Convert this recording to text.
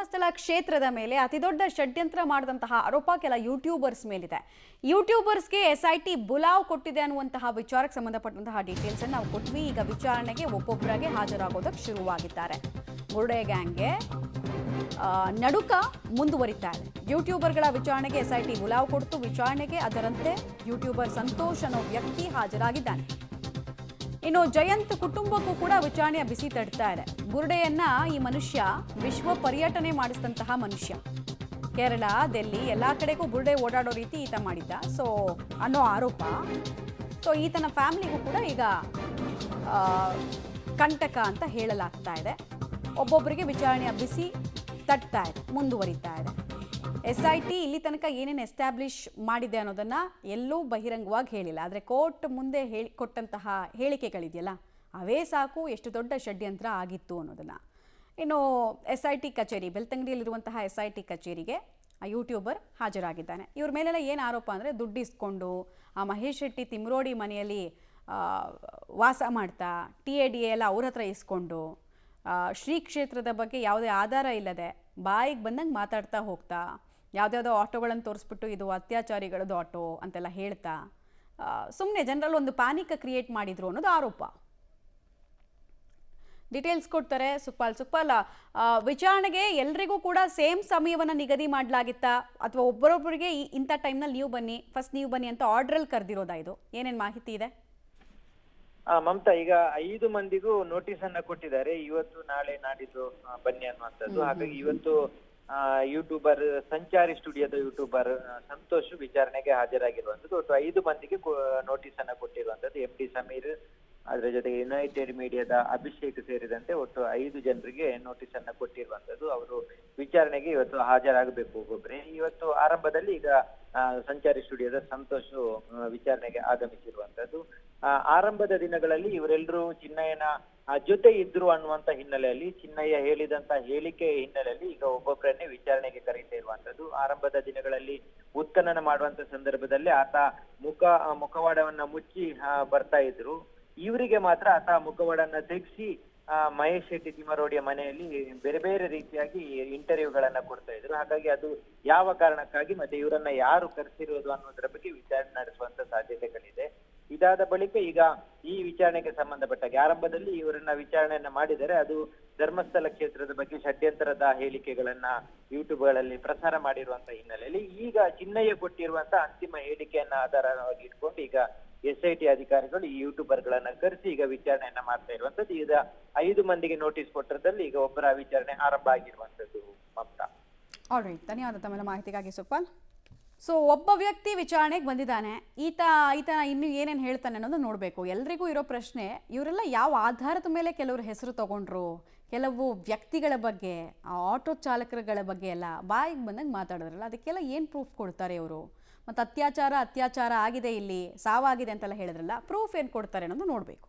ಧರ್ಮಸ್ಥಳ ಕ್ಷೇತ್ರದ ಮೇಲೆ ಅತಿದೊಡ್ಡ ಷಡ್ಯಂತ್ರ ಮಾಡಿದಂತಹ ಆರೋಪ ಕೆಲ ಯೂಟ್ಯೂಬರ್ಸ್ ಮೇಲಿದೆ. ಯೂಟ್ಯೂಬರ್ಸ್ಗೆ ಎಸ್ಐಟಿ ಬುಲಾವ್ ಕೊಟ್ಟಿದೆ ಅನ್ನುವಂತಹ ವಿಚಾರಕ್ಕೆ ಸಂಬಂಧಪಟ್ಟಂತಹ ಡೀಟೇಲ್ಸ್ ಅನ್ನು ನಾವು ಕೊಟ್ವಿ. ಈಗ ವಿಚಾರಣೆಗೆ ಒಬ್ಬೊಬ್ಬರಾಗೆ ಹಾಜರಾಗೋದಕ್ಕೆ ಶುರುವಾಗಿದ್ದಾರೆ. ಮುರುಡೆ ಗ್ಯಾಂಗ್ಗೆ ನಡುಕ ಮುಂದುವರಿತಾ ಇದೆ. ಯೂಟ್ಯೂಬರ್ಗಳ ವಿಚಾರಣೆಗೆ ಎಸ್ಐಟಿ ಬುಲಾವ್ ಕೊಟ್ಟು ವಿಚಾರಣೆಗೆ ಅದರಂತೆ ಯೂಟ್ಯೂಬರ್ ಸಂತೋಷ್ ಅನ್ನೋ ವ್ಯಕ್ತಿ ಹಾಜರಾಗಿದ್ದಾನೆ. ಇನ್ನು ಜಯಂತ್ ಕುಟುಂಬಕ್ಕೂ ಕೂಡ ವಿಚಾರಣೆಯ ಬಿಸಿ ತಡ್ತಾ ಇದೆ. ಬುರುಡೆಯನ್ನ ಈ ಮನುಷ್ಯ ವಿಶ್ವ ಪರ್ಯಟನೆ ಮಾಡಿಸಿದಂತಹ ಮನುಷ್ಯ. ಕೇರಳ, ಡೆಲ್ಲಿ ಎಲ್ಲಾ ಕಡೆಗೂ ಬುರುಡೆ ಓಡಾಡೋ ರೀತಿ ಈತ ಮಾಡಿದ್ದ ಅನ್ನೋ ಆರೋಪ. ಈತನ ಫ್ಯಾಮಿಲಿಗೂ ಕೂಡ ಈಗ ಕಂಟಕ ಅಂತ ಹೇಳಲಾಗ್ತಾ ಇದೆ. ಒಬ್ಬೊಬ್ಬರಿಗೆ ವಿಚಾರಣೆಯ ಬಿಸಿ ತಟ್ತಾ ಇದೆ, ಮುಂದುವರಿತಾ ಇದೆ. ಎಸ್ಐಟಿ ಇಲ್ಲಿ ತನಕ ಏನೇನು ಎಸ್ಟಾಬ್ಲಿಷ್ ಮಾಡಿದೆ ಅನ್ನೋದನ್ನ ಎಲ್ಲೂ ಬಹಿರಂಗವಾಗಿ ಹೇಳಿಲ್ಲ. ಆದರೆ ಕೋರ್ಟ್ ಮುಂದೆ ಕೊಟ್ಟಂತಹ ಹೇಳಿಕೆಗಳಿದೆಯಲ್ಲ, ಅವೇ ಸಾಕು ಎಷ್ಟು ದೊಡ್ಡ ಷಡ್ಯಂತ್ರ ಆಗಿತ್ತು ಅನ್ನೋದನ್ನ. ಇನ್ನು ಎಸ್ಐಟಿ ಕಚೇರಿ, ಬೆಳ್ತಂಗಡಿಯಲ್ಲಿರುವಂತಹ ಎಸ್ಐಟಿ ಕಚೇರಿಗೆ ಆ ಯೂಟ್ಯೂಬರ್ ಹಾಜರಾಗಿದ್ದಾನೆ. ಇವ್ರ ಮೇಲೆಲ್ಲ ಏನು ಆರೋಪ ಅಂದರೆ ದುಡ್ಡು ಇಸ್ಕೊಂಡು ಆ ಮಹೇಶ್ ಶೆಟ್ಟಿ ತಿಮ್ರೋಡಿ ಮನೆಯಲ್ಲಿ ವಾಸ ಮಾಡ್ತಾ TADA ಎಲ್ಲ ಅವ್ರ ಹತ್ರ ಇಸ್ಕೊಂಡು ಶ್ರೀ ಕ್ಷೇತ್ರದ ಬಗ್ಗೆ ಯಾವುದೇ ಆಧಾರ ಇಲ್ಲದೆ ಬಾಯಿಗೆ ಬಂದಂಗೆ ಮಾತಾಡ್ತಾ ಹೋಗ್ತಾ ಯಾವುದ್ಯಾವುದೋ ಆಟೋಗಳನ್ನು ತೋರಿಸ್ಬಿಟ್ಟು ಇದು ಅತ್ಯಾಚಾರಿಗಳದ್ದು ಆಟೋ ಅಂತೆಲ್ಲ ಹೇಳ್ತಾ ಸುಮ್ಮನೆ ಜನರಲ್ಲಿ ಒಂದು ಪ್ಯಾನಿಕ್ ಕ್ರಿಯೇಟ್ ಮಾಡಿದ್ರು ಅನ್ನೋದು ಆರೋಪ. ಡೀಟೇಲ್ಸ್ ಕೊಡ್ತಾರೆ ಸುಕ್ಪಾಲ್. ವಿಚಾರಣೆಗೆ ಎಲ್ರಿಗೂ ಕೂಡ ಸೇಮ್ ಸಮಯವನ್ನು ನಿಗದಿ ಮಾಡಲಾಗಿತ್ತಾ ಅಥವಾ ಒಬ್ಬರೊಬ್ಬರಿಗೆ ಇಂಥ ಟೈಮ್ನಲ್ಲಿ ನೀವು ಬನ್ನಿ ಅಂತ ಆರ್ಡ್ರಲ್ಲಿ ಕರೆದಿರೋದಾ? ಇದು ಏನೇನು ಮಾಹಿತಿ ಇದೆ? ಮಮತಾ, ಈಗ 5 ಮಂದಿಗೂ ನೋಟಿಸ್ ಅನ್ನ ಕೊಟ್ಟಿದ್ದಾರೆ. ಇವತ್ತು ನಾಳೆ ನಾಡಿದ್ದು ಬನ್ನಿ ಅನ್ನುವಂಥದ್ದು. ಹಾಗಾಗಿ ಇವತ್ತು ಯೂಟ್ಯೂಬರ್ ಸಂಚಾರಿ ಸ್ಟುಡಿಯೋದ ಯೂಟ್ಯೂಬರ್ ಸಂತೋಷ್ ವಿಚಾರಣೆಗೆ ಹಾಜರಾಗಿರುವಂಥದ್ದು. ಒಟ್ಟು 5 ಮಂದಿಗೆ ನೋಟಿಸ್ ಅನ್ನ ಕೊಟ್ಟಿರುವಂಥದ್ದು. MD ಸಮೀರ್, ಅದರ ಜೊತೆಗೆ ಯುನೈಟೆಡ್ ಮೀಡಿಯಾದ ಅಭಿಷೇಕ್ ಸೇರಿದಂತೆ ಒಟ್ಟು 5 ಜನರಿಗೆ ನೋಟಿಸ್ ಅನ್ನ ಕೊಟ್ಟಿರುವಂಥದ್ದು. ಅವರು ವಿಚಾರಣೆಗೆ ಇವತ್ತು ಹಾಜರಾಗಬೇಕು ಒಬ್ಬೊಬ್ಬರೇ. ಇವತ್ತು ಆರಂಭದಲ್ಲಿ ಈಗ ಸಂಚಾರಿ ಸ್ಟುಡಿಯೋದ ಸಂತೋಷ್ ವಿಚಾರಣೆಗೆ ಆಗಮಿಸಿರುವಂತದ್ದು. ಆರಂಭದ ದಿನಗಳಲ್ಲಿ ಇವರೆಲ್ಲರೂ ಚಿನ್ನಯ್ಯನ ಜೊತೆ ಇದ್ರು ಅನ್ನುವಂತ ಹಿನ್ನೆಲೆಯಲ್ಲಿ, ಚಿನ್ನಯ್ಯ ಹೇಳಿದಂತ ಹೇಳಿಕೆ ಹಿನ್ನೆಲೆಯಲ್ಲಿ ಈಗ ಒಬ್ಬೊಬ್ಬರನ್ನೇ ವಿಚಾರಣೆಗೆ ಕರೀತಾ ಇರುವಂತದ್ದು. ಆರಂಭದ ದಿನಗಳಲ್ಲಿ ಉತ್ಖನನ ಮಾಡುವಂತ ಸಂದರ್ಭದಲ್ಲಿ ಆತ ಮುಖವಾಡವನ್ನ ಮುಚ್ಚಿ ಬರ್ತಾ ಇದ್ರು. ಇವರಿಗೆ ಮಾತ್ರ ಆತ ಮುಖವಾಡನ್ನ ತೆಗೆಸಿ ಮಹೇಶ್ ಶೆಟ್ಟಿ ತಿಮ್ಮರೋಡಿಯ ಮನೆಯಲ್ಲಿ ಬೇರೆ ಬೇರೆ ರೀತಿಯಾಗಿ ಇಂಟರ್ವ್ಯೂಗಳನ್ನ ಕೊಡ್ತಾ ಇದ್ರು. ಹಾಗಾಗಿ ಅದು ಯಾವ ಕಾರಣಕ್ಕಾಗಿ ಮತ್ತೆ ಇವರನ್ನ ಯಾರು ಕರೆಸಿರೋದು ಅನ್ನೋದ್ರ ಬಗ್ಗೆ ವಿಚಾರಣೆ ನಡೆಸುವಂತ ಸಾಧ್ಯತೆಗಳಿದೆ. ಇದಾದ ಬಳಿಕ ಈಗ ಈ ವಿಚಾರಣೆಗೆ ಸಂಬಂಧಪಟ್ಟಾಗ ಆರಂಭದಲ್ಲಿ ಇವರನ್ನ ವಿಚಾರಣೆಯನ್ನ ಮಾಡಿದರೆ ಅದು ಧರ್ಮಸ್ಥಳ ಕ್ಷೇತ್ರದ ಬಗ್ಗೆ ಷಡ್ಯಂತ್ರದ ಹೇಳಿಕೆಗಳನ್ನ ಯೂಟ್ಯೂಬ್ಗಳಲ್ಲಿ ಪ್ರಸಾರ ಮಾಡಿರುವಂತ ಹಿನ್ನೆಲೆಯಲ್ಲಿ ಈಗ ಚಿನ್ನಯ್ಯ ಕೊಟ್ಟಿರುವಂತ ಅಂತಿಮ ಹೇಳಿಕೆಯನ್ನ ಆಧಾರವಾಗಿ ಇಟ್ಕೊಂಡು ಈಗ SIT ಅಧಿಕಾರಿಗಳು ಈ ಯೂಟ್ಯೂಬರ್ಗಳನ್ನ ಕರೆಸಿ ಈಗ ವಿಚಾರಣೆಯನ್ನ ಮಾಡ್ತಾ ಇರುವಂತದ್ದು. ಈಗ 5 ಮಂದಿಗೆ ನೋಟಿಸ್ ಕೊಟ್ಟರಲ್ಲಿ ಈಗ ಒಬ್ಬರ ವಿಚಾರಣೆ ಆರಂಭ ಆಗಿರುವಂತದ್ದು. ಮಮತಾ, ಆಲ್ರೈಟ್, ಧನ್ಯವಾದ ತಮ್ಮೆಲ್ಲ ಮಾಹಿತಿಗಾಗಿ ಸುಕ್ಪಾಲ್. ಒಬ್ಬ ವ್ಯಕ್ತಿ ವಿಚಾರಣೆಗೆ ಬಂದಿದ್ದಾನೆ. ಈತ ಇನ್ನು ಏನೇನು ಹೇಳ್ತಾನೆ ಅನ್ನೋದು ನೋಡಬೇಕು. ಎಲ್ರಿಗೂ ಇರೋ ಪ್ರಶ್ನೆ, ಇವರೆಲ್ಲ ಯಾವ ಆಧಾರದ ಮೇಲೆ ಕೆಲವರು ಹೆಸರು ತಗೊಂಡ್ರು? ಕೆಲವು ವ್ಯಕ್ತಿಗಳ ಬಗ್ಗೆ, ಆಟೋ ಚಾಲಕರುಗಳ ಬಗ್ಗೆ ಎಲ್ಲ ಬಾಯಿಗೆ ಬಂದಂಗೆ ಮಾತಾಡಿದ್ರಲ್ಲ, ಅದಕ್ಕೆಲ್ಲ ಏನು ಪ್ರೂಫ್ ಕೊಡ್ತಾರೆ ಇವರು? ಮತ್ತು ಅತ್ಯಾಚಾರ ಆಗಿದೆ, ಇಲ್ಲಿ ಸಾವಾಗಿದೆ ಅಂತೆಲ್ಲ ಹೇಳಿದ್ರಲ್ಲ, ಪ್ರೂಫ್ ಏನು ಕೊಡ್ತಾರೆ ಅನ್ನೋದು ನೋಡಬೇಕು.